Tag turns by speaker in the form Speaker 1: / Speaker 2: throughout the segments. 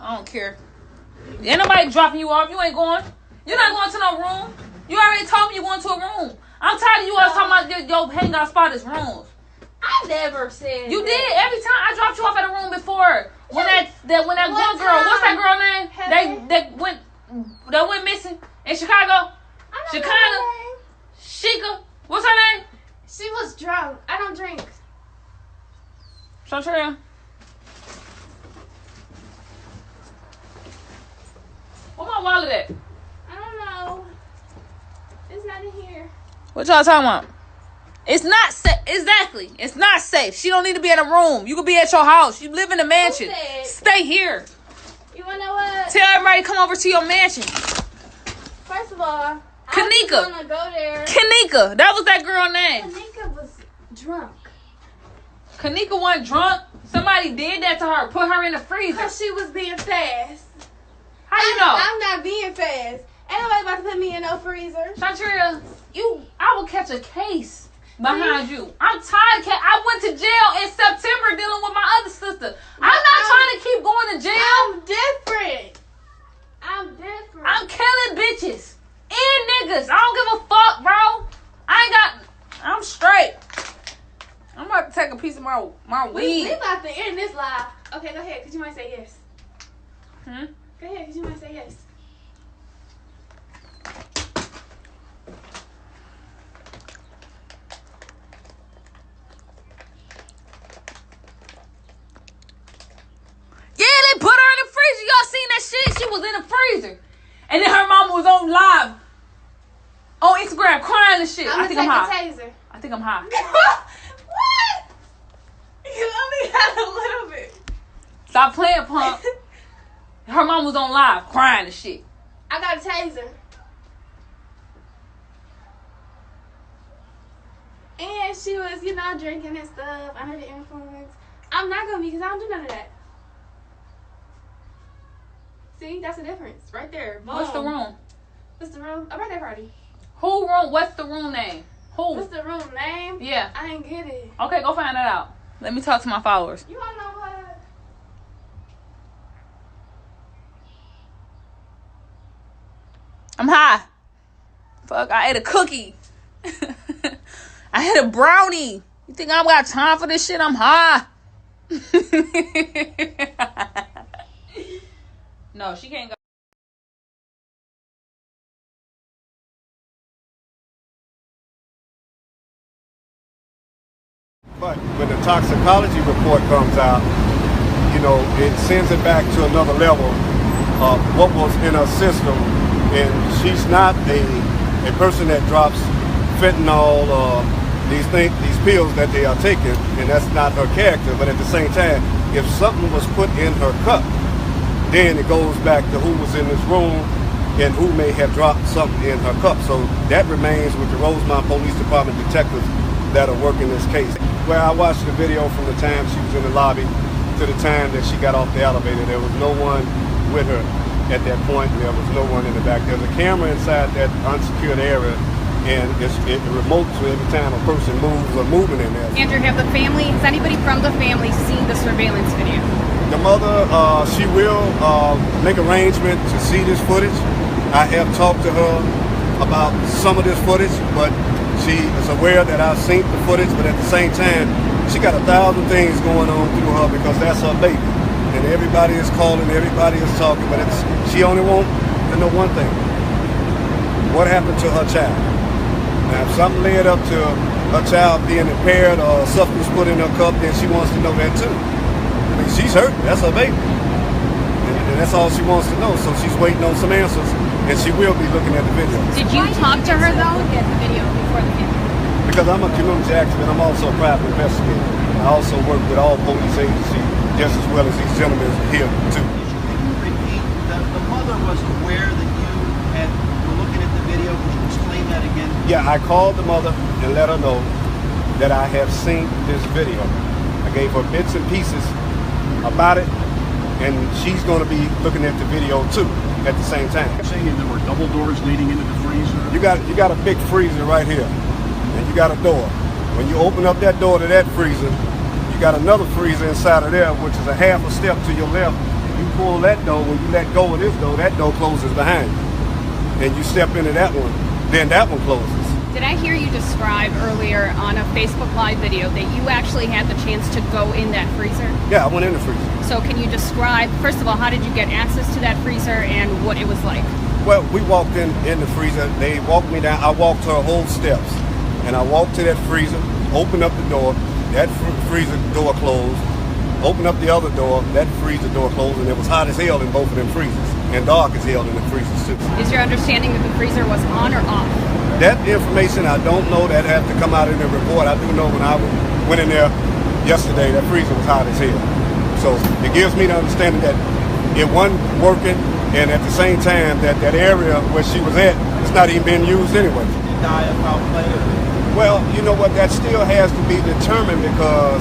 Speaker 1: I don't care. Ain't nobody dropping you off. You ain't going. You're not going to no room. You already told me you're going to a room. I'm tired of you always talking about your hangout spot is rooms.
Speaker 2: I never said
Speaker 1: you
Speaker 2: that.
Speaker 1: did. Every time I dropped you off at a room before. When that one girl, what's that girl name? They went missing in Chicago. Sheikah. What's her name?
Speaker 2: She was drunk. I don't drink.
Speaker 1: Shantria. Where my wallet at?
Speaker 2: I don't know. It's not in here.
Speaker 1: What y'all talking about? It's not safe. Exactly. It's not safe. She don't need to be in a room. You could be at your house. You live in a mansion. Stay here.
Speaker 2: You wanna know what?
Speaker 1: Tell everybody to come over to your mansion.
Speaker 2: First of all,
Speaker 1: Kenneka.
Speaker 2: I was gonna go there.
Speaker 1: Kenneka. That was that girl name.
Speaker 2: Kenneka was drunk.
Speaker 1: Kenneka wasn't drunk. Somebody did that to her. Put her in the freezer.
Speaker 2: Because she was being fast.
Speaker 1: How you know?
Speaker 2: I'm not being fast. Ain't nobody about to put me in no freezer.
Speaker 1: Shantria, I will catch a case behind you. I'm tired. I went to jail in September dealing with my other sister. I'm not trying to keep going to jail.
Speaker 2: I'm different.
Speaker 1: I'm killing bitches and niggas. I don't give a fuck, bro. I'm straight. I'm about to take a piece of my weed.
Speaker 2: We about to end this live. Okay, go ahead, because you might say yes. Go ahead, because you might say yes.
Speaker 1: Yeah, they put her in the freezer. Y'all seen that shit? She was in the freezer. And then her mama was on live on Instagram crying and shit. I think I'm high.
Speaker 2: Taser.
Speaker 1: I think I'm high.
Speaker 2: What? You only had a little bit.
Speaker 1: Stop playing, punk. Her mom was on live crying and shit.
Speaker 2: I got a taser. And she was, drinking and stuff under the influence. I'm not going to be because I don't do none of that. See, that's the difference right there. Boom.
Speaker 1: What's the room?
Speaker 2: What's the room? A birthday party.
Speaker 1: Who room? What's the room name? Who?
Speaker 2: What's the room name?
Speaker 1: Yeah.
Speaker 2: I ain't get it.
Speaker 1: Okay, go find that out. Let me talk to my followers.
Speaker 2: You want to know what?
Speaker 1: I'm high. Fuck, I ate a cookie. I had a brownie. You think I got time for this shit? I'm high. No, she can't go.
Speaker 3: But when the toxicology report comes out, it sends it back to another level of what was in her system. And she's not a person that drops fentanyl or these pills that they are taking, and that's not her character. But at the same time, if something was put in her cup, then it goes back to who was in this room and who may have dropped something in her cup. So that remains with the Rosemont Police Department detectives that are working this case. Where I watched the video from the time she was in the lobby to the time that she got off the elevator, there was no one with her at that point. There was no one in the back. There's a camera inside that unsecured area, and it remotes every time a person moves or moving in there.
Speaker 4: Andrew, has anybody from the family seen the surveillance video?
Speaker 3: The mother, she will make arrangement to see this footage. I have talked to her about some of this footage, but she is aware that I've seen the footage, but at the same time, she got 1,000 things going on through her because that's her baby. And everybody is calling, everybody is talking, but she only wants to know one thing. What happened to her child? Now, if something led up to her child being impaired or substance put in her cup, then she wants to know that too. I mean, she's hurt. That's her baby. And that's all she wants to know. So she's waiting on some answers, and she will be looking at the video.
Speaker 4: Did you talk to her, though, to get the video before the video?
Speaker 3: Because I'm a community activist, and I'm also a private investigator. I also work with all police agencies, just as well as these gentlemen here, too.
Speaker 5: Repeat, the mother was aware that you were looking at the video. Could you explain that again?
Speaker 3: Yeah, I called the mother and let her know that I have seen this video. I gave her bits and pieces about it, and she's going to be looking at the video too at the same time.
Speaker 5: You're saying there were double doors leading into the freezer?
Speaker 3: You got a big freezer right here, and you got a door. When you open up that door to that freezer, you got another freezer inside of there, which is a half a step to your left, You pull that door, when you let go of this door, that door closes behind you. And you step into that one, then that one closes.
Speaker 4: Did I hear you describe earlier on a Facebook Live video that you actually had the chance to go in that freezer?
Speaker 3: Yeah, I went in the freezer.
Speaker 4: So can you describe, first of all, how did you get access to that freezer and what it was like?
Speaker 3: Well, we walked in the freezer. They walked me down. I walked her whole steps. And I walked to that freezer, opened up the door, that freezer door closed, opened up the other door, that freezer door closed, and it was hot as hell in both of them freezers. And dark as hell in the freezers too.
Speaker 4: Is your understanding that the freezer was on or off?
Speaker 3: That information I don't know. That has to come out in the report. I do know when I went in there yesterday, that freezer was hot as hell. So it gives me the understanding that it wasn't working, and at the same time that area where she was at, it's not even being used anyway.
Speaker 5: Die of foul play?
Speaker 3: Well, you know what? That still has to be determined because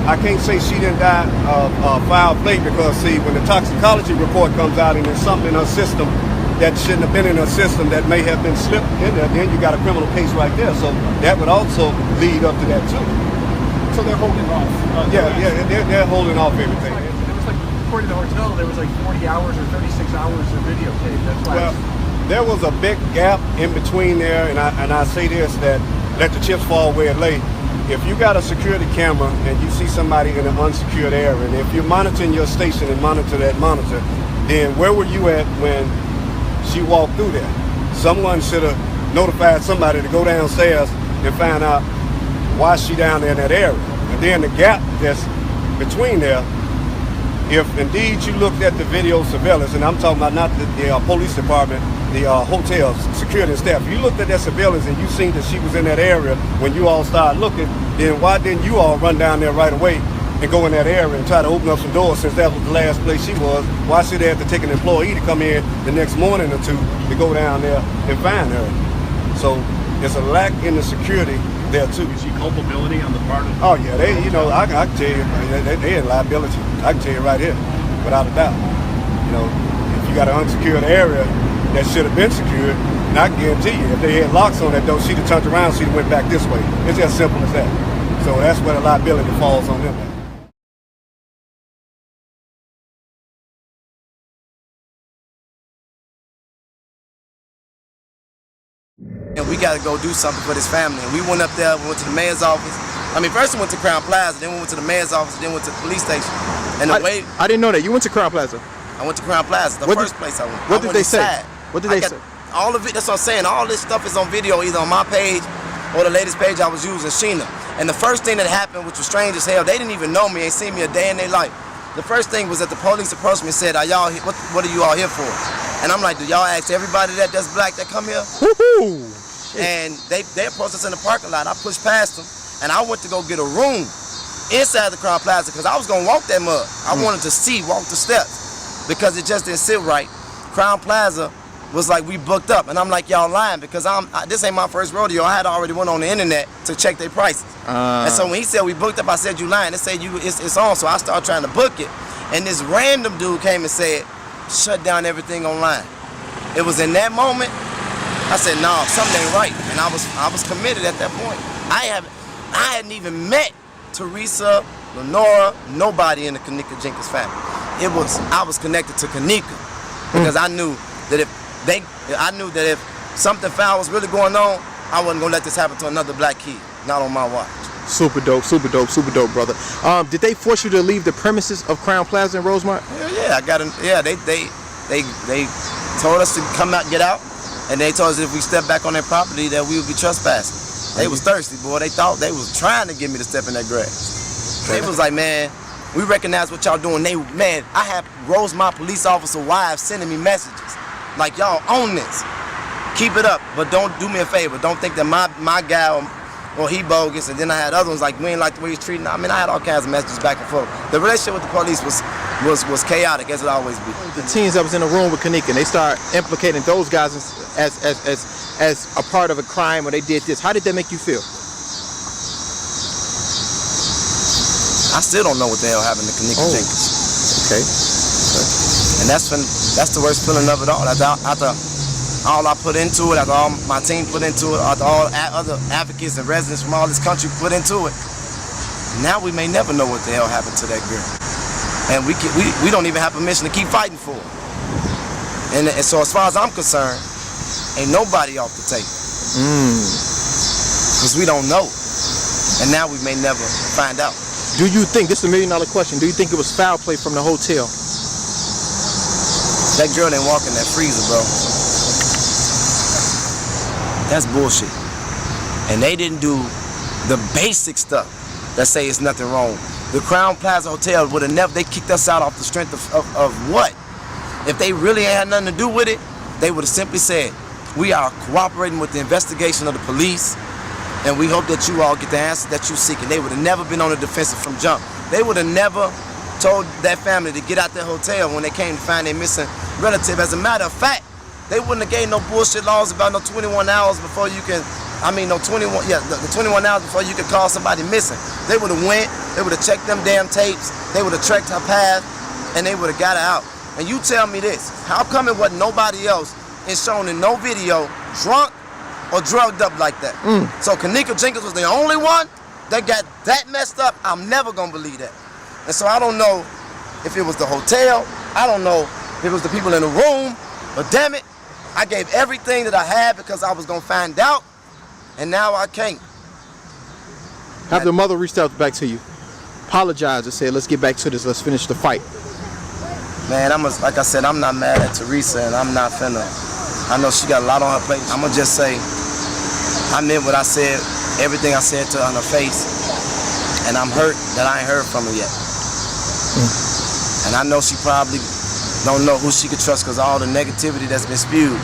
Speaker 3: I can't say she didn't die of foul play because, see, when the toxicology report comes out and there's something in her system that shouldn't have been in her system that may have been slipped in there, then you got a criminal case right there. So that would also lead up to that too.
Speaker 6: So they're holding off.
Speaker 3: They're holding off everything.
Speaker 6: It was like, according to the hotel, there was like 40 hours or 36 hours of videotape. That's why.
Speaker 3: Well, there was a big gap in between there, and I say this, that let the chips fall where it lay. If you got a security camera and you see somebody in an unsecured area, and if you're monitoring your station and monitor that monitor, then where were you at when she walked through there? Someone should have notified somebody to go downstairs and find out why she down there in that area. And then the gap that's between there, if indeed you looked at the video surveillance, and I'm talking about not the police department, the hotel security and staff, if you looked at that surveillance and you seen that she was in that area when you all started looking, then why didn't you all run down there right away and go in that area and try to open up some doors since that was the last place she was? Why should they have to take an employee to come in the next morning or two to go down there and find her? So there's a lack in the security there too.
Speaker 6: You see culpability on the part of...
Speaker 3: Oh yeah, they, you know, I can tell you, they in liability. I can tell you right here, without a doubt. You know, if you got an unsecured area that should have been secured, and I can guarantee you, if they had locks on that door, she'd have turned around, she'd have went back this way. It's as simple as that. So that's where the liability falls on them.
Speaker 7: And we got to go do something for this family. And we went up there, we went to the mayor's office. I mean, first we went to Crowne Plaza, then we went to the mayor's office, then went to the police station. And
Speaker 6: I didn't know that. You went to Crowne Plaza?
Speaker 7: I went to Crowne Plaza, the first place I went.
Speaker 6: What did they say? What did they say?
Speaker 7: All of it, that's what I'm saying. All this stuff is on video, either on my page or the latest page I was using, Sheena. And the first thing that happened, which was strange as hell, they didn't even know me, ain't seen me a day in their life. The first thing was that the police approached me and said, what are you all here for? And I'm like, do y'all ask everybody that's black that come here?
Speaker 6: Woohoo!
Speaker 7: And they approached us in the parking lot. I pushed past them, and I went to go get a room inside the Crowne Plaza because I was going to walk that mug. I wanted to walk the steps because it just didn't sit right. Crowne Plaza was like, we booked up. And I'm like, y'all lying because this ain't my first rodeo. I had already went on the internet to check their prices. And so when he said we booked up, I said, you lying. They said, it's on. So I started trying to book it. And this random dude came and said, shut down everything online. It was in that moment, I said, no, something ain't right. And I was committed at that point. I hadn't even met Tereasa, Lenora, nobody in the Kenneka Jenkins family. I was connected to Kenneka because I knew that if something foul was really going on, I wasn't gonna let this happen to another black kid, not on my watch.
Speaker 6: Super dope, brother. Did they force you to leave the premises of Crowne Plaza in Rosemont?
Speaker 7: Yeah, they told us to come out, get out. And they told us that if we step back on their property that we would be trespassing. They was thirsty, boy. They thought they was trying to get me to step in that grass. They was like, man, we recognize what y'all doing. I have Rosemont police officer wives sending me messages. Like, y'all own this. Keep it up, but don't do me a favor. Don't think that my guy or he bogus. And then I had other ones like, we ain't like the way he's treating. I mean, I had all kinds of messages back and forth. The relationship with the police was chaotic, as it always be.
Speaker 6: The teens that was in the room with Kenneka, and they start implicating those guys as a part of a crime when they did this. How did that make you feel?
Speaker 7: I still don't know what the hell happened to Kenneka Jenkins.
Speaker 6: Okay.
Speaker 7: And that's the worst feeling of it all. After all I put into it, after all my team put into it, after all other advocates and residents from all this country put into it, now we may never know what the hell happened to that girl. And we don't even have permission to keep fighting for it. And so as far as I'm concerned, ain't nobody off the table. Because we don't know. And now we may never find out.
Speaker 6: Do you think, this is $1 million question, do you think it was foul play from the hotel?
Speaker 7: That girl didn't walk in that freezer, bro. That's bullshit. And they didn't do the basic stuff that say it's nothing wrong. The Crowne Plaza Hotel would have never, they kicked us out off the strength of what? If they really ain't had nothing to do with it, they would have simply said, we are cooperating with the investigation of the police, and we hope that you all get the answer that you seek. And they would have never been on the defensive from jump. They would have never told that family to get out their hotel when they came to find their missing relative. As a matter of fact, they wouldn't have gave no bullshit laws about no 21 hours before you can, the 21 hours before you could call somebody missing. They would have went, they would have checked them damn tapes, they would have tracked her path, and they would have got her out. And you tell me this, how come it wasn't nobody else is shown in no video drunk or drugged up like that? So Kenneka Jenkins was the only one that got that messed up? I'm never gonna believe that. And so I don't know if it was the hotel, I don't know if it was the people in the room, but damn it, I gave everything that I had because I was gonna find out, and now I can't.
Speaker 6: Have the mother reached out back to you, apologized and said, let's get back to this, let's finish the fight?
Speaker 7: Man, like I said, I'm not mad at Tereasa, and I'm not finna. I know she got a lot on her plate. I'm gonna just say, I meant what I said, everything I said to her in her face, and I'm hurt that I ain't heard from her yet. And I know she probably don't know who she could trust because of all the negativity that's been spewed.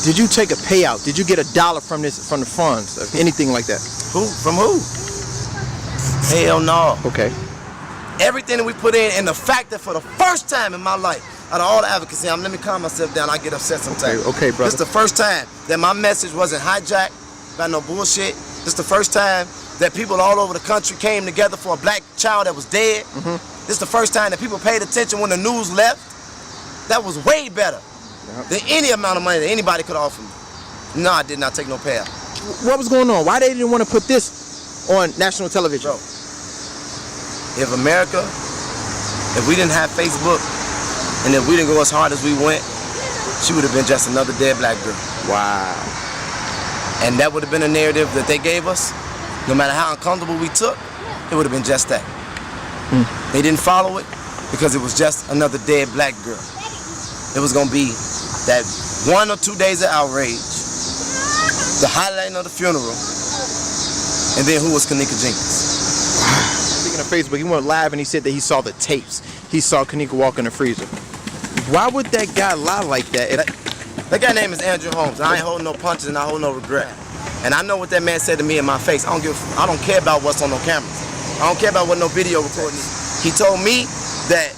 Speaker 6: Did you take a payout? Did you get $1 from the funds, or anything like that?
Speaker 7: Who? From who? Hell no.
Speaker 6: Okay.
Speaker 7: Everything that we put in the fact that for the first time in my life, out of all the advocacy, let me calm myself down, I get upset sometimes.
Speaker 6: Okay, brother.
Speaker 7: This is the first time that my message wasn't hijacked by no bullshit. This is the first time that people all over the country came together for a black child that was dead. This is the first time that people paid attention when the news left. That was way better than any amount of money that anybody could offer me. No, I did not take no payout.
Speaker 6: What was going on? Why they didn't want to put this on national television?
Speaker 7: Bro, if America, if we didn't have Facebook, and if we didn't go as hard as we went, she would have been just another dead black girl.
Speaker 6: Wow.
Speaker 7: And that would have been a narrative that they gave us. No matter how uncomfortable we took, it would have been just that. They didn't follow it because it was just another dead black girl. It was gonna be that 1 or 2 days of outrage, the highlighting of the funeral, and then who was Kenneka Jenkins?
Speaker 6: Speaking of Facebook, he went live and he said that he saw the tapes. He saw Kenneka walk in the freezer. Why would that guy lie like that?
Speaker 7: That guy's name is Andrew Holmes. I ain't holding no punches and I hold no regret. And I know what that man said to me in my face. I don't care about what's on no cameras. I don't care about what no video recording is. He told me that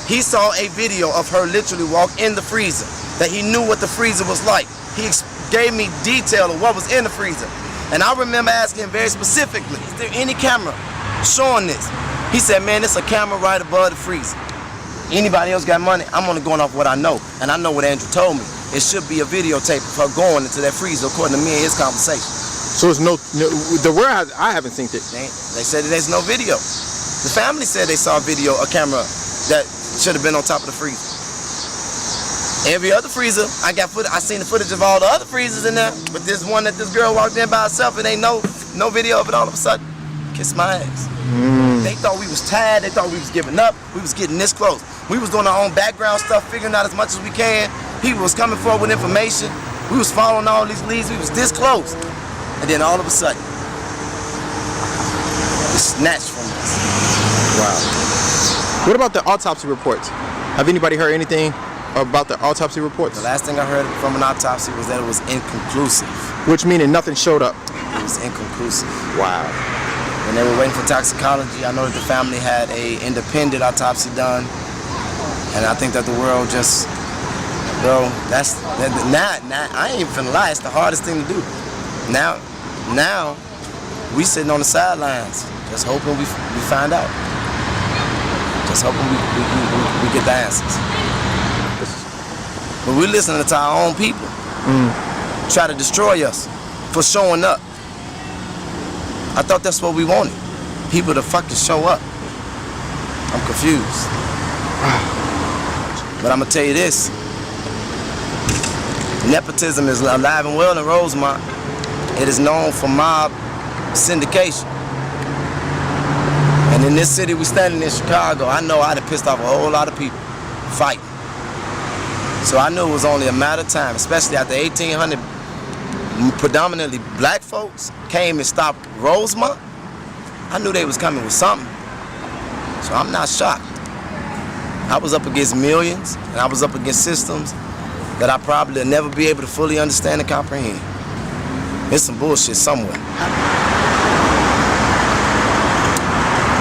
Speaker 7: he saw a video of her literally walk in the freezer, that he knew what the freezer was like. He gave me detail of what was in the freezer. And I remember asking him very specifically, is there any camera showing this? He said, man, it's a camera right above the freezer. Anybody else got money? I'm only going off what I know. And I know what Andrew told me. It should be a videotape of her going into that freezer according to me and his conversation.
Speaker 6: So it's the word I haven't seen it.
Speaker 7: They said that there's no video. The family said they saw a camera that should have been on top of the freezer. Every other freezer, I seen the footage of all the other freezers in there, but this one that this girl walked in by herself and ain't no video of it all of a sudden. Kiss my ass. They thought we was tired, they thought we was giving up, we was getting this close. We was doing our own background stuff, figuring out as much as we can. People was coming forward with information. We was following all these leads, we was this close. And then all of a sudden, it snatched from us.
Speaker 6: Wow. What about the autopsy reports? Have anybody heard anything about the autopsy reports?
Speaker 7: The last thing I heard from an autopsy was that it was inconclusive.
Speaker 6: Which meaning nothing showed up?
Speaker 7: It was inconclusive.
Speaker 6: Wow.
Speaker 7: When they were waiting for toxicology, I know that the family had an independent autopsy done. And I think that the world just, bro, now I ain't even finna lie, it's the hardest thing to do. Now, we sitting on the sidelines, just hoping we find out. Just hoping we get the answers. But we're listening to our own people try to destroy us for showing up. I thought that's what we wanted. People to fucking show up. I'm confused. But I'm gonna tell you this. Nepotism is alive and well in Rosemont. It is known for mob syndication. And in this city we standing in Chicago, I know I'd have pissed off a whole lot of people fighting. So I knew it was only a matter of time, especially after 1800, predominantly black folks came and stopped Rosemont. I knew they was coming with something. So I'm not shocked. I was up against millions, and I was up against systems that I probably will never be able to fully understand and comprehend. There's some bullshit somewhere.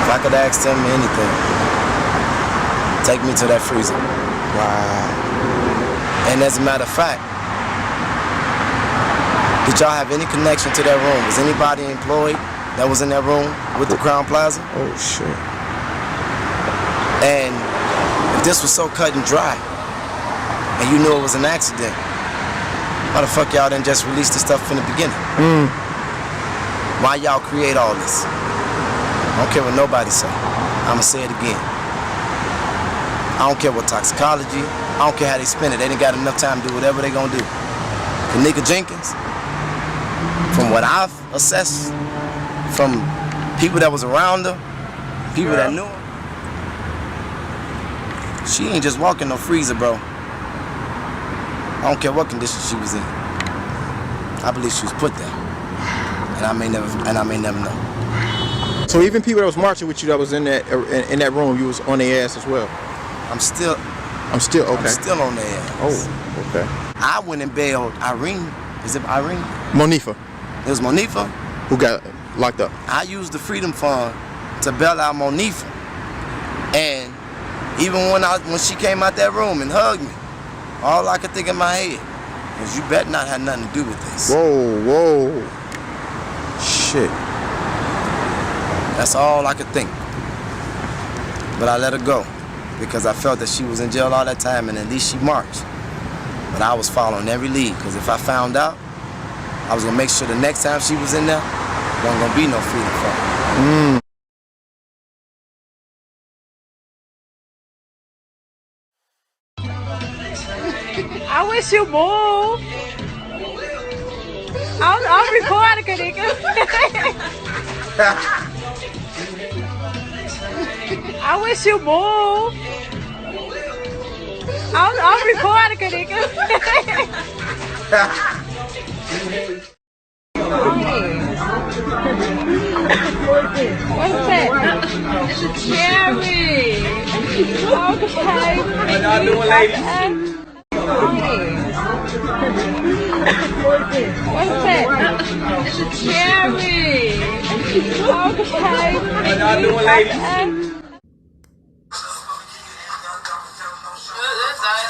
Speaker 7: If I could ask them anything, take me to that freezer.
Speaker 6: Wow.
Speaker 7: And as a matter of fact, did y'all have any connection to that room? Was anybody employed that was in that room with the Crowne Plaza?
Speaker 6: Oh, shit.
Speaker 7: And if this was so cut and dry, and you knew it was an accident, why the fuck y'all didn't just release the stuff from the beginning? Why y'all create all this? I don't care what nobody say. I'ma say it again. I don't care what toxicology, I don't care how they spend it. They didn't got enough time to do whatever they gonna do. Kenneka Jenkins, from what I've assessed, from people that was around her, people that knew her, she ain't just walking no freezer, bro. I don't care what condition she was in. I believe she was put there. And I may never know.
Speaker 6: So even people that was marching with you that was in that room, you was on their ass as well?
Speaker 7: I'm still
Speaker 6: okay.
Speaker 7: I'm still on their ass.
Speaker 6: Oh, okay.
Speaker 7: I went and bailed Irene. Is it Irene?
Speaker 6: Monifa.
Speaker 7: It was Monifa.
Speaker 6: Who got locked up.
Speaker 7: I used the Freedom Fund to bail out Monifa. And even when she came out that room and hugged me, all I could think in my head was, you better not have nothing to do with this.
Speaker 6: Whoa. Shit.
Speaker 7: That's all I could think. But I let her go because I felt that she was in jail all that time and at least she marched. But I was following every lead because if I found out, I was gonna make sure the next time she was in there, there wasn't gonna be no Freedom Fund.
Speaker 1: I wish you moved. I'm recording, Kenneka. I wish you moved. I'm recording, Kenneka. What's that? It's a cherry. Okay.
Speaker 8: What y'all doing, ladies?
Speaker 1: What's that? It's a cherry. Okay.
Speaker 8: What y'all doing, ladies?
Speaker 1: That's all I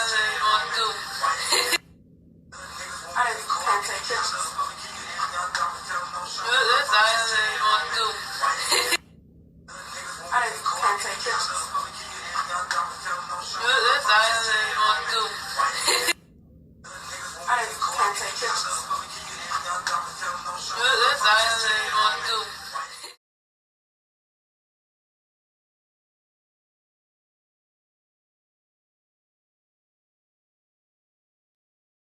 Speaker 1: want to do.